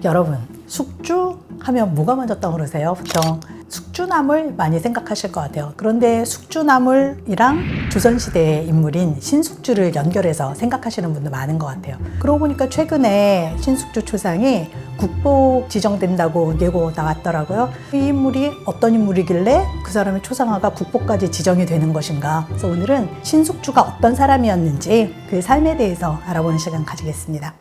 여러분, 숙주 하면 뭐가 먼저 떠오르세요? 보통 숙주나물 많이 생각하실 것 같아요. 그런데 숙주나물이랑 조선시대의 인물인 신숙주를 연결해서 생각하시는 분도 많은 것 같아요. 그러고 보니까 최근에 신숙주 초상이 국보 지정된다고 예고 나왔더라고요. 이 인물이 어떤 인물이길래 그 사람의 초상화가 국보까지 지정이 되는 것인가. 그래서 오늘은 신숙주가 어떤 사람이었는지 그의 삶에 대해서 알아보는 시간 가지겠습니다.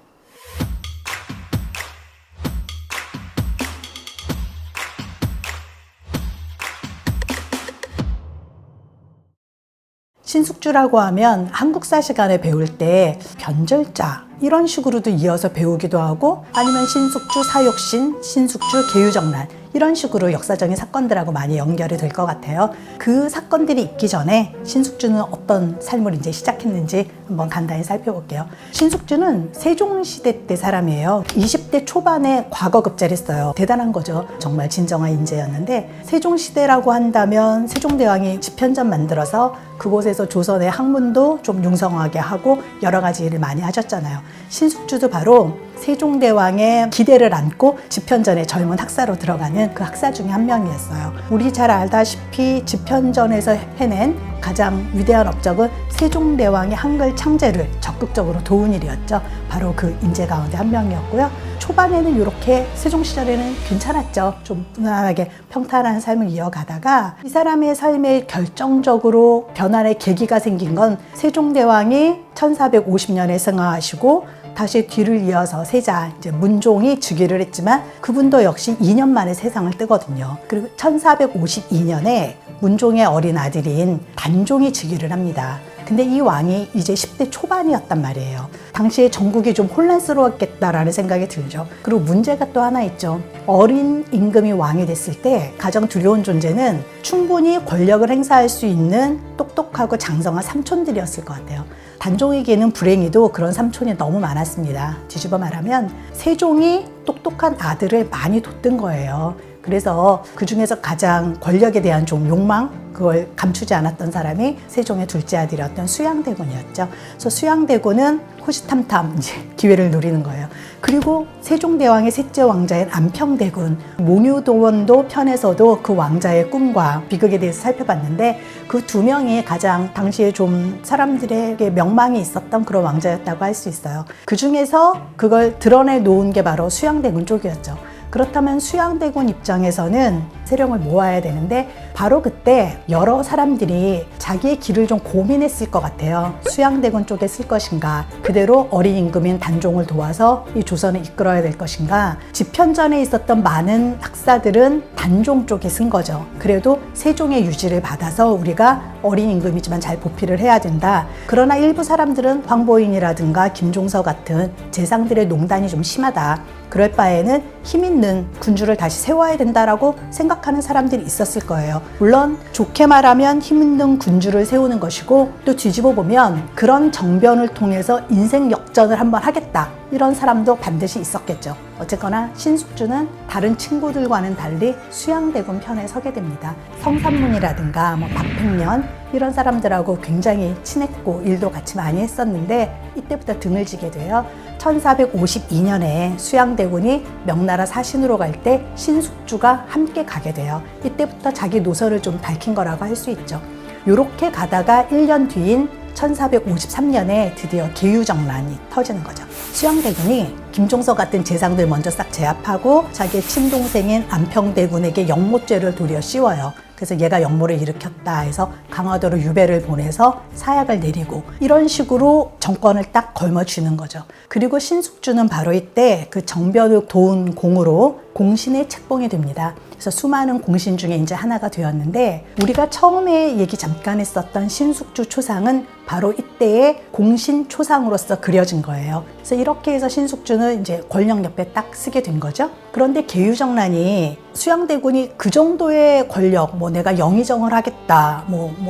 신숙주라고 하면 한국사 시간에 배울 때 변절자 이런 식으로도 이어서 배우기도 하고 아니면 신숙주 사욕신, 신숙주 계유정난 이런 식으로 역사적인 사건들하고 많이 연결이 될 것 같아요. 그 사건들이 있기 전에 신숙주는 어떤 삶을 이제 시작했는지 한번 간단히 살펴볼게요. 신숙주는 세종시대 때 사람이에요. 20대 초반에 과거급제를 했어요. 대단한 거죠. 정말 진정한 인재였는데 세종시대라고 한다면 세종대왕이 집현전 만들어서 그곳에서 조선의 학문도 좀 융성하게 하고 여러 가지 일을 많이 하셨잖아요. 신숙주도 바로 세종대왕의 기대를 안고 집현전에 젊은 학사로 들어가는 그 학사 중에 한 명이었어요. 우리 잘 알다시피 집현전에서 해낸 가장 위대한 업적은 세종대왕의 한글 창제를 적극적으로 도운 일이었죠. 바로 그 인재 가운데 한 명이었고요. 초반에는 이렇게 세종 시절에는 괜찮았죠. 좀 무난하게 평탄한 삶을 이어가다가 이 사람의 삶에 결정적으로 변화의 계기가 생긴 건 세종대왕이 1450년에 승하하시고 다시 뒤를 이어서 세자 이제 문종이 즉위를 했지만 그분도 역시 2년 만에 세상을 뜨거든요. 그리고 1452년에 문종의 어린 아들인 단종이 즉위를 합니다. 근데 이 왕이 이제 10대 초반이었단 말이에요. 당시에 전국이 좀 혼란스러웠겠다라는 생각이 들죠. 그리고 문제가 또 하나 있죠. 어린 임금이 왕이 됐을 때 가장 두려운 존재는 충분히 권력을 행사할 수 있는 똑똑하고 장성한 삼촌들이었을 것 같아요. 단종에게는 불행히도 그런 삼촌이 너무 많았습니다. 뒤집어 말하면 세종이 똑똑한 아들을 많이 뒀던 거예요. 그래서 그 중에서 가장 권력에 대한 좀 욕망, 그걸 감추지 않았던 사람이 세종의 둘째 아들이었던 수양대군이었죠. 그래서 수양대군은 호시탐탐 이제 기회를 누리는 거예요. 그리고 세종대왕의 셋째 왕자인 안평대군, 몽유도원도 편에서도 그 왕자의 꿈과 비극에 대해서 살펴봤는데 그 두 명이 가장 당시에 좀 사람들에게 명망이 있었던 그런 왕자였다고 할 수 있어요. 그 중에서 그걸 드러내 놓은 게 바로 수양대군 쪽이었죠. 그렇다면 수양대군 입장에서는 세력을 모아야 되는데 바로 그때 여러 사람들이 자기의 길을 좀 고민했을 것 같아요. 수양대군 쪽에 쓸 것인가, 그대로 어린 임금인 단종을 도와서 이 조선을 이끌어야 될 것인가. 집현전에 있었던 많은 학사들은 단종 쪽에 쓴 거죠. 그래도 세종의 유지를 받아서 우리가 어린 임금이지만 잘 보필을 해야 된다. 그러나 일부 사람들은 황보인이라든가 김종서 같은 재상들의 농단이 좀 심하다. 그럴 바에는 힘 있는 군주를 다시 세워야 된다라고 생각하는 사람들이 있었을 거예요. 물론 좋게 말하면 힘 있는 군주를 세우는 것이고 또 뒤집어 보면 그런 정변을 통해서 인생 역전을 한번 하겠다. 이런 사람도 반드시 있었겠죠. 어쨌거나 신숙주는 다른 친구들과는 달리 수양대군 편에 서게 됩니다. 성산문이라든가 박팽년 이런 사람들하고 굉장히 친했고 일도 같이 많이 했었는데 이때부터 등을 지게 돼요. 1452년에 수양대군이 명나라 사신으로 갈 때 신숙주가 함께 가게 돼요. 이때부터 자기 노선을 좀 밝힌 거라고 할 수 있죠. 이렇게 가다가 1년 뒤인 1453년에 드디어 계유정난이 터지는 거죠. 수양대군이 김종서 같은 재상들 먼저 싹 제압하고 자기의 친동생인 안평대군에게 역모죄를 도리어 씌워요. 그래서 얘가 역모를 일으켰다 해서 강화도로 유배를 보내서 사약을 내리고 이런 식으로 정권을 딱 걸머쥐는 거죠. 그리고 신숙주는 바로 이때 그 정변을 도운 공으로 공신의 책봉이 됩니다. 그래서 수많은 공신 중에 이제 하나가 되었는데 우리가 처음에 얘기 잠깐 했었던 신숙주 초상은 바로 이때의 공신 초상으로서 그려진 거예요. 그래서 이렇게 해서 신숙주는 이제 권력 옆에 딱 쓰게 된 거죠. 그런데 계유정난이 수양대군이 그 정도의 권력, 내가 영의정을 하겠다,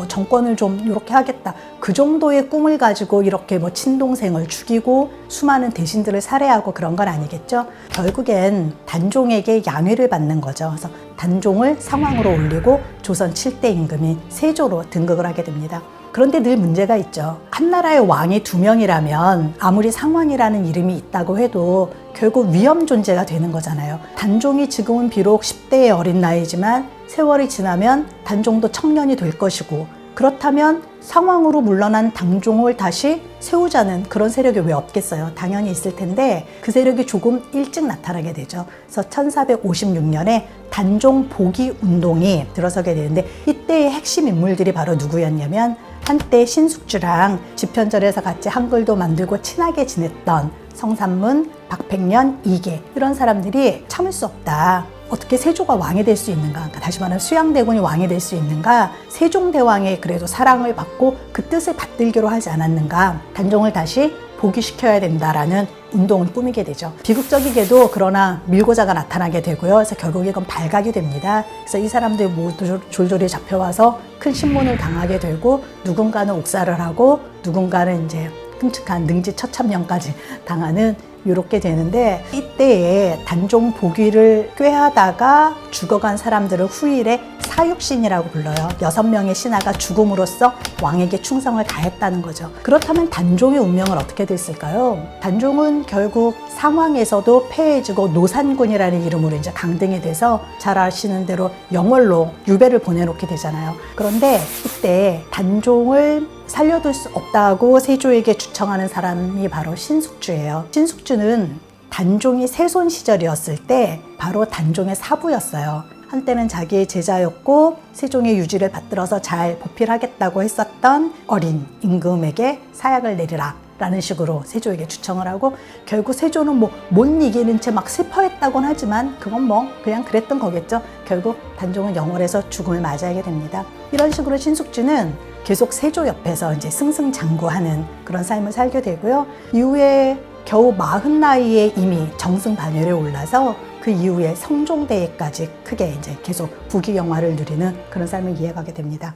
정권을 좀 이렇게 하겠다, 그 정도의 꿈을 가지고 이렇게 친동생을 죽이고 수많은 대신들을 살해하고 그런 건 아니겠죠. 결국엔 단종에게 양위를 받는 거죠. 그래서 단종을 상왕으로 올리고 조선 7대 임금인 세조로 등극을 하게 됩니다. 그런데 늘 문제가 있죠. 한 나라의 왕이 2명이라면 아무리 상왕이라는 이름이 있다고 해도 결국 위험 존재가 되는 거잖아요. 단종이 지금은 비록 10대의 어린 나이지만 세월이 지나면 단종도 청년이 될 것이고, 그렇다면 상왕으로 물러난 단종을 다시 세우자는 그런 세력이 왜 없겠어요? 당연히 있을 텐데 그 세력이 조금 일찍 나타나게 되죠. 그래서 1456년에 단종 복위 운동이 들어서게 되는데, 이때의 핵심 인물들이 바로 누구였냐면 한때 신숙주랑 집현전에서 같이 한글도 만들고 친하게 지냈던 성산문, 박팽년, 이계, 이런 사람들이 참을 수 없다. 어떻게 세조가 왕이 될 수 있는가? 그러니까 다시 말하면 수양대군이 왕이 될 수 있는가? 세종대왕의 그래도 사랑을 받고 그 뜻을 받들기로 하지 않았는가? 단종을 다시 복위시켜야 된다라는 운동을 꾸미게 되죠. 비극적이게도 그러나 밀고자가 나타나게 되고요. 그래서 결국 이건 발각이 됩니다. 그래서 이 사람들이 모두 졸졸이 잡혀와서 큰 신문을 당하게 되고, 누군가는 옥살을 하고 누군가는 이제 끔찍한 능지 처참령까지 당하는, 이렇게 되는데, 이때에 단종 복위를 꾀하다가 죽어간 사람들을 후일에 사육신이라고 불러요. 6명의 신하가 죽음으로써 왕에게 충성을 다했다는 거죠. 그렇다면 단종의 운명은 어떻게 됐을까요? 단종은 결국 상황에서도 패해지고 노산군이라는 이름으로 이제 강등이 돼서 잘 아시는 대로 영월로 유배를 보내놓게 되잖아요. 그런데 이때 단종을 살려둘 수 없다고 세조에게 주청하는 사람이 바로 신숙주예요. 신숙주는 단종이 세손 시절이었을 때 바로 단종의 사부였어요. 한때는 자기의 제자였고 세종의 유지를 받들어서 잘 보필하겠다고 했었던 어린 임금에게 사약을 내리라 라는 식으로 세조에게 주청을 하고, 결국 세조는 못 이기는 채 막 슬퍼했다곤 하지만 그건 그냥 그랬던 거겠죠. 결국 단종은 영월에서 죽음을 맞이하게 됩니다. 이런 식으로 신숙주는 계속 세조 옆에서 이제 승승장구하는 그런 삶을 살게 되고요. 이후에 겨우 40 나이에 이미 정승반열에 올라서 그 이후에 성종대회까지 크게 이제 계속 부귀영화를 누리는 그런 삶을 이어가게 됩니다.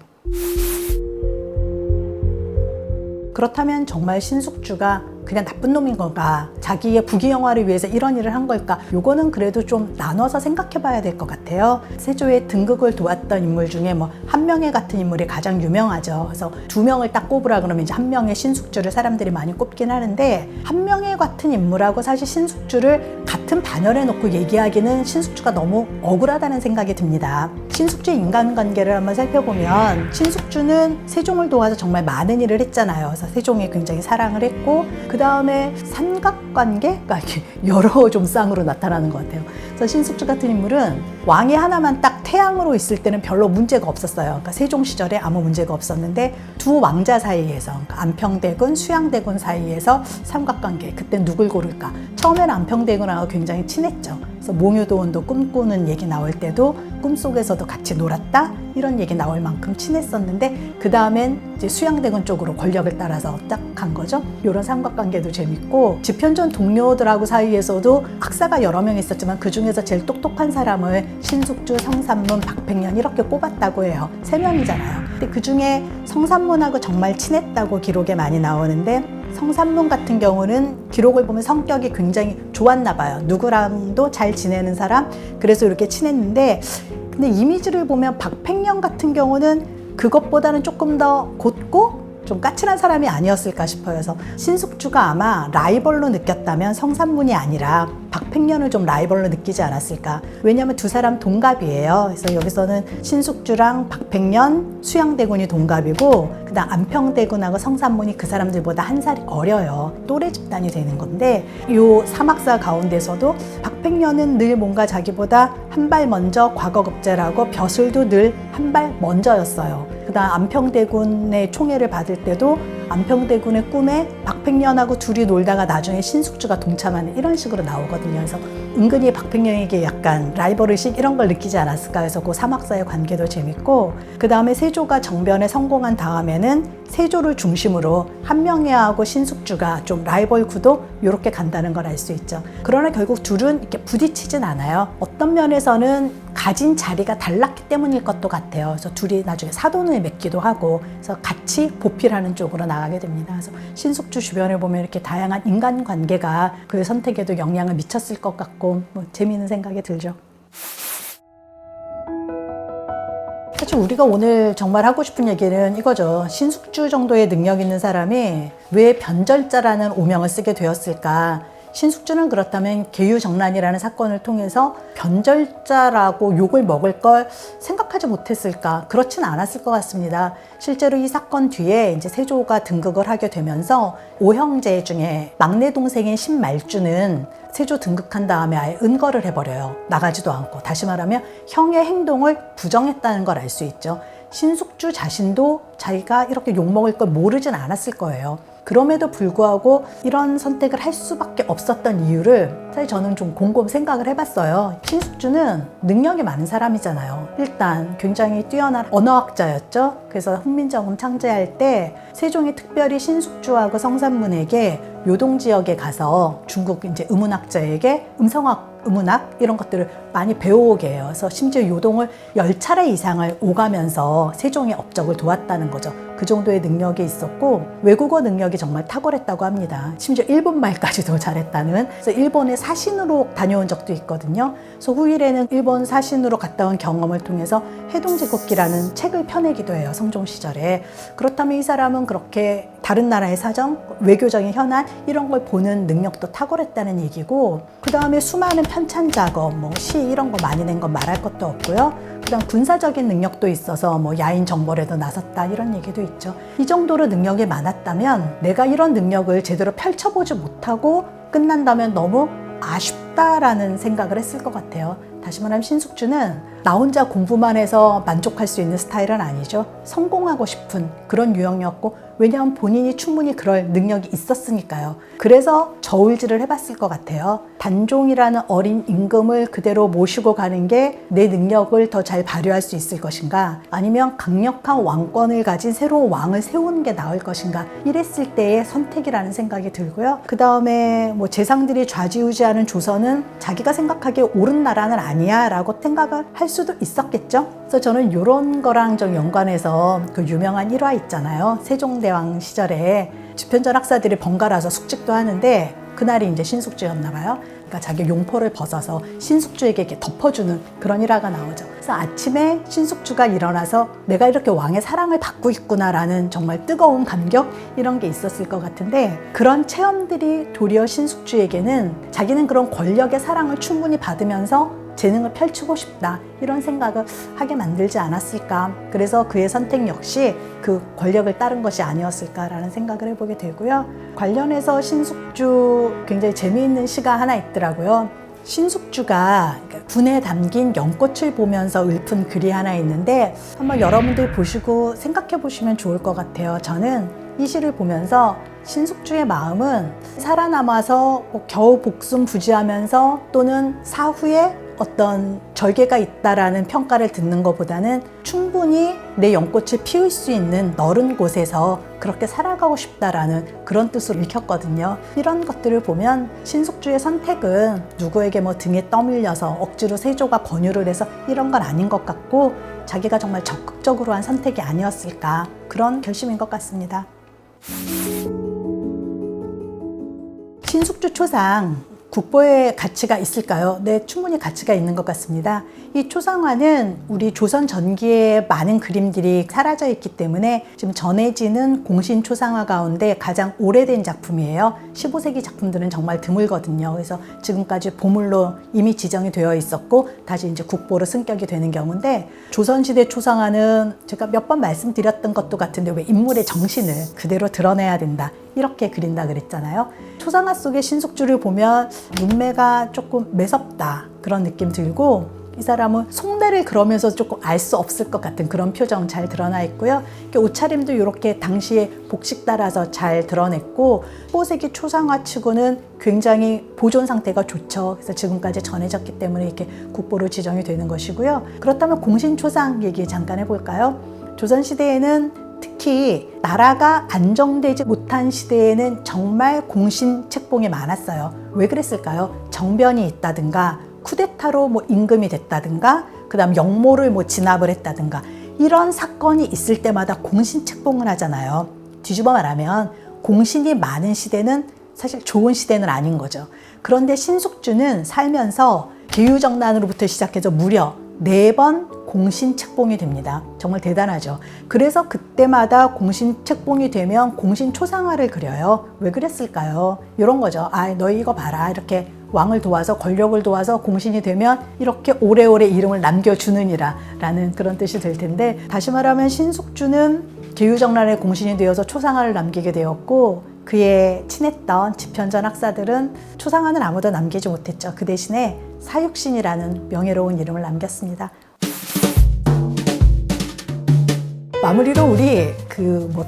그렇다면 정말 신숙주가 그냥 나쁜 놈인 건가? 자기의 부귀영화를 위해서 이런 일을 한 걸까? 요거는 그래도 좀 나눠서 생각해 봐야 될 것 같아요. 세조의 등극을 도왔던 인물 중에 한명회 같은 인물이 가장 유명하죠. 그래서 2명을 딱 꼽으라 그러면 이제 한명회, 신숙주를 사람들이 많이 꼽긴 하는데, 한명회 같은 인물하고 사실 신숙주를 같은 반열에 놓고 얘기하기는 신숙주가 너무 억울하다는 생각이 듭니다. 신숙주의 인간관계를 한번 살펴보면 신숙주는 세종을 도와서 정말 많은 일을 했잖아요. 그래서 세종이 굉장히 사랑을 했고, 그 다음에 삼각관계가 여러 좀 쌍으로 나타나는 것 같아요. 그래서 신숙주 같은 인물은 왕이 하나만 딱 태양으로 있을 때는 별로 문제가 없었어요. 그러니까 세종 시절에 아무 문제가 없었는데, 두 왕자 사이에서, 그러니까 안평대군, 수양대군 사이에서 삼각관계, 그때 누굴 고를까? 처음에는 안평대군하고 굉장히 친했죠. 그래서 몽유도원도 꿈꾸는 얘기 나올 때도 꿈속에서도 같이 놀았다? 이런 얘기 나올 만큼 친했었는데, 그 다음엔 이제 수양대군 쪽으로 권력을 따라서 딱 간 거죠. 이런 삼각관계도 재밌고, 집현전 동료들하고 사이에서도 학사가 여러 명 있었지만 그 중에서 제일 똑똑한 사람을 신숙주, 성산문, 박팽년 이렇게 꼽았다고 해요. 3명이잖아요. 근데 그 중에 성산문하고 정말 친했다고 기록에 많이 나오는데, 성산문 같은 경우는 기록을 보면 성격이 굉장히 좋았나 봐요. 누구랑도 잘 지내는 사람, 그래서 이렇게 친했는데, 근데 이미지를 보면 박팽년 같은 경우는 그것보다는 조금 더 곧고 좀 까칠한 사람이 아니었을까 싶어요. 그래서 신숙주가 아마 라이벌로 느꼈다면 성산문이 아니라 박팽년을 좀 라이벌로 느끼지 않았을까. 왜냐하면 두 사람 동갑이에요. 그래서 여기서는 신숙주랑 박팽년, 수양대군이 동갑이고, 그다음 안평대군하고 성산문이 그 사람들보다 한 살이 어려요. 또래 집단이 되는 건데, 이 사막사 가운데서도 박팽년은 늘 뭔가 자기보다 한 발 먼저 과거급제라고 벼슬도 늘 한 발 먼저였어요. 그다음 안평대군의 총애를 받을 때도 안평대군의 꿈에 박팽년하고 둘이 놀다가 나중에 신숙주가 동참하는 이런 식으로 나오거든요. 그래서 은근히 박팽년에게 약간 라이벌의식 이런 걸 느끼지 않았을까 해서 그 사막사의 관계도 재밌고, 그 다음에 세조가 정변에 성공한 다음에는 세조를 중심으로 한명회하고 신숙주가 좀 라이벌 구도 이렇게 간다는 걸 알 수 있죠. 그러나 결국 둘은 이렇게 부딪히진 않아요. 어떤 면에서는 가진 자리가 달랐기 때문일 것도 같아요. 그래서 둘이 나중에 사돈을 맺기도 하고, 그래서 같이 보필하는 쪽으로 나가게 됩니다. 그래서 신숙주 주변을 보면 이렇게 다양한 인간관계가 그의 선택에도 영향을 미쳤을 것 같고, 재미있는 생각이 들죠. 사실 우리가 오늘 정말 하고 싶은 얘기는 이거죠. 신숙주 정도의 능력 있는 사람이 왜 변절자라는 오명을 쓰게 되었을까? 신숙주는 그렇다면 계유정란이라는 사건을 통해서 변절자라고 욕을 먹을 걸 생각하지 못했을까? 그렇진 않았을 것 같습니다. 실제로 이 사건 뒤에 이제 세조가 등극을 하게 되면서 오형제 중에 막내 동생인 신말주는 세조 등극한 다음에 아예 은거를 해버려요. 나가지도 않고. 다시 말하면 형의 행동을 부정했다는 걸 알 수 있죠. 신숙주 자신도 자기가 이렇게 욕먹을 걸 모르진 않았을 거예요. 그럼에도 불구하고 이런 선택을 할 수밖에 없었던 이유를 사실 저는 좀 곰곰 생각을 해봤어요. 신숙주는 능력이 많은 사람이잖아요. 일단 굉장히 뛰어난 언어학자였죠. 그래서 훈민정음 창제할 때 세종이 특별히 신숙주하고 성산문에게 요동 지역에 가서 중국 이제 음운학자에게 음성학, 음운학 이런 것들을 많이 배워오게 해요. 그래서 심지어 요동을 10차례 이상을 오가면서 세종의 업적을 도왔다는 거죠. 그 정도의 능력이 있었고 외국어 능력이 정말 탁월했다고 합니다. 심지어 일본말까지도 잘했다는. 그래서 일본에 사신으로 다녀온 적도 있거든요. 그래서 후일에는 일본 사신으로 갔다 온 경험을 통해서 해동제국기라는 책을 펴내기도 해요. 성종 시절에. 그렇다면 이 사람은 그렇게 다른 나라의 사정, 외교적인 현안 이런 걸 보는 능력도 탁월했다는 얘기고, 그 다음에 수많은 편찬 작업, 시 이런 거 많이 낸 건 말할 것도 없고요. 그다음 군사적인 능력도 있어서 야인 정벌에도 나섰다 이런 얘기도 있죠. 이 정도로 능력이 많았다면 내가 이런 능력을 제대로 펼쳐보지 못하고 끝난다면 너무 아쉽다라는 생각을 했을 것 같아요. 다시 말하면 신숙주는 나 혼자 공부만 해서 만족할 수 있는 스타일은 아니죠. 성공하고 싶은 그런 유형이었고, 왜냐하면 본인이 충분히 그럴 능력이 있었으니까요. 그래서 저울질을 해봤을 것 같아요. 단종이라는 어린 임금을 그대로 모시고 가는 게 내 능력을 더 잘 발휘할 수 있을 것인가, 아니면 강력한 왕권을 가진 새로운 왕을 세우는 게 나을 것인가, 이랬을 때의 선택이라는 생각이 들고요. 그 다음에 재상들이 좌지우지하는 조선은 자기가 생각하기에 옳은 나라는 아니야 라고 생각을 할 수도 있었겠죠. 그래서 저는 이런 거랑 좀 연관해서 그 유명한 일화 있잖아요. 세종대왕 시절에 집현전 학사들이 번갈아서 숙직도 하는데 그날이 이제 신숙주였나 봐요. 그러니까 자기 용포를 벗어서 신숙주에게 이렇게 덮어주는 그런 일화가 나오죠. 그래서 아침에 신숙주가 일어나서 내가 이렇게 왕의 사랑을 받고 있구나라는 정말 뜨거운 감격 이런 게 있었을 것 같은데, 그런 체험들이 도리어 신숙주에게는 자기는 그런 권력의 사랑을 충분히 받으면서 재능을 펼치고 싶다 이런 생각을 하게 만들지 않았을까. 그래서 그의 선택 역시 그 권력을 따른 것이 아니었을까라는 생각을 해보게 되고요. 관련해서 신숙주 굉장히 재미있는 시가 하나 있더라고요. 신숙주가 군에 담긴 연꽃을 보면서 읊은 글이 하나 있는데 한번 여러분들 보시고 생각해 보시면 좋을 것 같아요. 저는 이 시를 보면서 신숙주의 마음은 살아남아서 겨우 목숨 부지하면서 또는 사후에 어떤 절개가 있다라는 평가를 듣는 것보다는 충분히 내 연꽃을 피울 수 있는 너른 곳에서 그렇게 살아가고 싶다라는 그런 뜻으로 읽혔거든요. 이런 것들을 보면 신숙주의 선택은 누구에게 등에 떠밀려서 억지로 세조가 권유를 해서 이런 건 아닌 것 같고, 자기가 정말 적극적으로 한 선택이 아니었을까, 그런 결심인 것 같습니다. 신숙주 초상 국보에 가치가 있을까요? 네, 충분히 가치가 있는 것 같습니다. 이 초상화는 우리 조선 전기의 많은 그림들이 사라져 있기 때문에 지금 전해지는 공신 초상화 가운데 가장 오래된 작품이에요. 15세기 작품들은 정말 드물거든요. 그래서 지금까지 보물로 이미 지정이 되어 있었고 다시 이제 국보로 승격이 되는 경우인데, 조선시대 초상화는 제가 몇 번 말씀드렸던 것도 같은데 왜 인물의 정신을 그대로 드러내야 된다 이렇게 그린다 그랬잖아요. 초상화 속의 신숙주를 보면 눈매가 조금 매섭다 그런 느낌 들고, 이 사람은 속내를 그러면서 조금 알 수 없을 것 같은 그런 표정 잘 드러나 있고요. 옷차림도 이렇게 당시에 복식 따라서 잘 드러냈고, 15세기 초상화 치고는 굉장히 보존 상태가 좋죠. 그래서 지금까지 전해졌기 때문에 이렇게 국보로 지정이 되는 것이고요. 그렇다면 공신초상 얘기 잠깐 해볼까요? 조선시대에는 특히 나라가 안정되지 못한 시대에는 정말 공신 책봉이 많았어요. 왜 그랬을까요? 정변이 있다든가 쿠데타로 임금이 됐다든가, 그 다음 역모를 진압을 했다든가, 이런 사건이 있을 때마다 공신 책봉을 하잖아요. 뒤집어 말하면 공신이 많은 시대는 사실 좋은 시대는 아닌 거죠. 그런데 신숙주는 살면서 계유정난으로부터 시작해서 무려 4번 공신책봉이 됩니다. 정말 대단하죠. 그래서 그때마다 공신책봉이 되면 공신초상화를 그려요. 왜 그랬을까요? 이런 거죠. 너희 이거 봐라. 이렇게 왕을 도와서 권력을 도와서 공신이 되면 이렇게 오래오래 이름을 남겨주느니라 라는 그런 뜻이 될 텐데, 다시 말하면 신숙주는 계유정란의 공신이 되어서 초상화를 남기게 되었고, 그의 친했던 집현전 학사들은 초상화는 아무도 남기지 못했죠. 그 대신에 사육신이라는 명예로운 이름을 남겼습니다. 마무리로 우리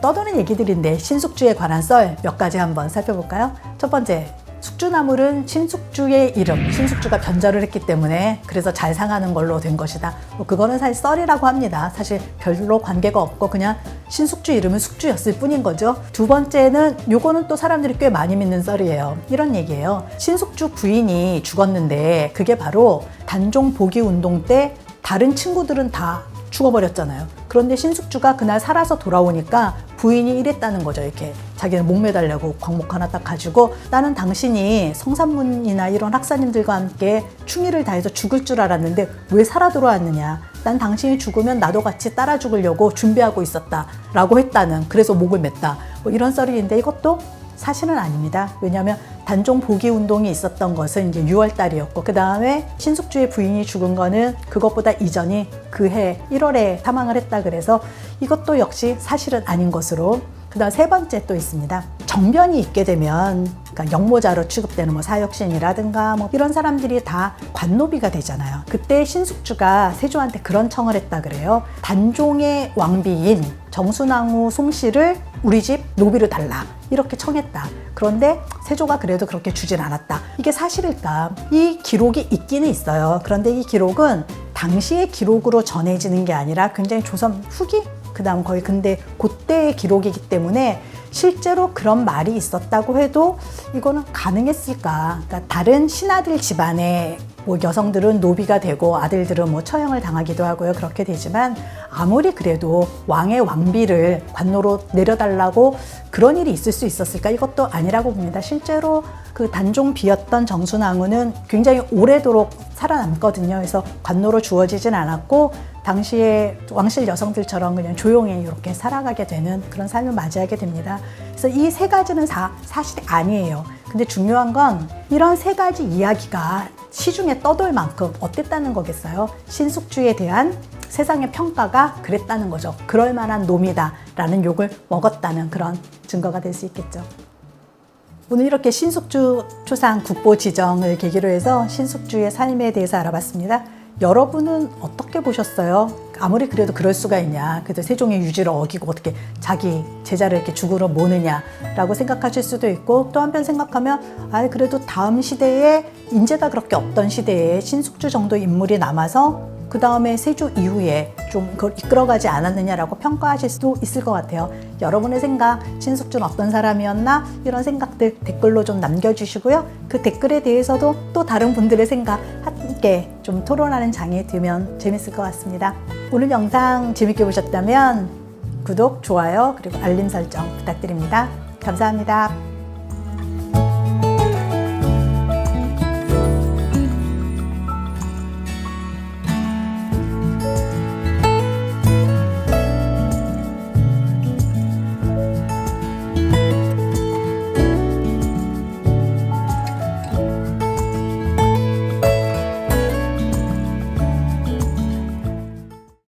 떠도는 얘기들인데 신숙주에 관한 썰 몇 가지 한번 살펴볼까요? 첫 번째, 숙주나물은 신숙주의 이름, 신숙주가 변절을 했기 때문에 그래서 잘 상하는 걸로 된 것이다. 그거는 사실 썰이라고 합니다. 사실 별로 관계가 없고 그냥 신숙주 이름은 숙주였을 뿐인 거죠. 두 번째는 요거는 또 사람들이 꽤 많이 믿는 썰이에요. 이런 얘기예요. 신숙주 부인이 죽었는데 그게 바로 단종 복위 운동 때 다른 친구들은 다 죽어버렸잖아요. 그런데 신숙주가 그날 살아서 돌아오니까 부인이 이랬다는 거죠. 이렇게 자기는 목 매달려고 광목 하나 딱 가지고, 나는 당신이 성산문이나 이런 학사님들과 함께 충의를 다해서 죽을 줄 알았는데 왜 살아 돌아왔느냐. 난 당신이 죽으면 나도 같이 따라 죽으려고 준비하고 있었다 라고 했다는, 그래서 목을 맸다. 이런 썰이인데 이것도 사실은 아닙니다. 왜냐하면 단종 복위 운동이 있었던 것은 이제 6월 달이었고, 그 다음에 신숙주의 부인이 죽은 거는 그것보다 이전이 그해 1월에 사망을 했다. 그래서 이것도 역시 사실은 아닌 것으로. 그 다음 세 번째 또 있습니다. 정변이 있게 되면, 그러니까 역모자로 취급되는 사역신이라든가 이런 사람들이 다 관노비가 되잖아요. 그때 신숙주가 세조한테 그런 청을 했다 그래요. 단종의 왕비인 정순왕후 송씨를 우리 집 노비로 달라, 이렇게 청했다. 그런데 세조가 그래도 그렇게 주진 않았다. 이게 사실일까? 이 기록이 있기는 있어요. 그런데 이 기록은 당시의 기록으로 전해지는 게 아니라 굉장히 조선 후기? 그 다음 거의 근데 그때의 기록이기 때문에 실제로 그런 말이 있었다고 해도 이거는 가능했을까? 그러니까 다른 신하들 집안에 여성들은 노비가 되고 아들들은 처형을 당하기도 하고요. 그렇게 되지만 아무리 그래도 왕의 왕비를 관노로 내려달라고 그런 일이 있을 수 있었을까? 이것도 아니라고 봅니다. 실제로 그 단종 비였던 정순왕후는 굉장히 오래도록 살아남거든요. 그래서 관노로 주어지진 않았고 당시에 왕실 여성들처럼 그냥 조용히 이렇게 살아가게 되는 그런 삶을 맞이하게 됩니다. 그래서 이 세 가지는 사실이 아니에요. 근데 중요한 건 이런 세 가지 이야기가 시중에 떠돌 만큼 어땠다는 거겠어요? 신숙주에 대한 세상의 평가가 그랬다는 거죠. 그럴 만한 놈이다라는 욕을 먹었다는 그런 증거가 될 수 있겠죠. 오늘 이렇게 신숙주 초상 국보 지정을 계기로 해서 신숙주의 삶에 대해서 알아봤습니다. 여러분은 어떻게 보셨어요? 아무리 그래도 그럴 수가 있냐. 그래도 세종의 유지를 어기고 어떻게 자기 제자를 이렇게 죽으러 모느냐라고 생각하실 수도 있고, 또 한편 생각하면 그래도 다음 시대에 인재가 그렇게 없던 시대에 신숙주 정도 인물이 남아서 그 다음에 세조 이후에 좀 그걸 이끌어가지 않았느냐라고 평가하실 수도 있을 것 같아요. 여러분의 생각, 신숙주는 어떤 사람이었나? 이런 생각들 댓글로 좀 남겨주시고요. 그 댓글에 대해서도 또 다른 분들의 생각 함께 좀 토론하는 장이 되면 재밌을 것 같습니다. 오늘 영상 재밌게 보셨다면 구독, 좋아요, 그리고 알림 설정 부탁드립니다. 감사합니다.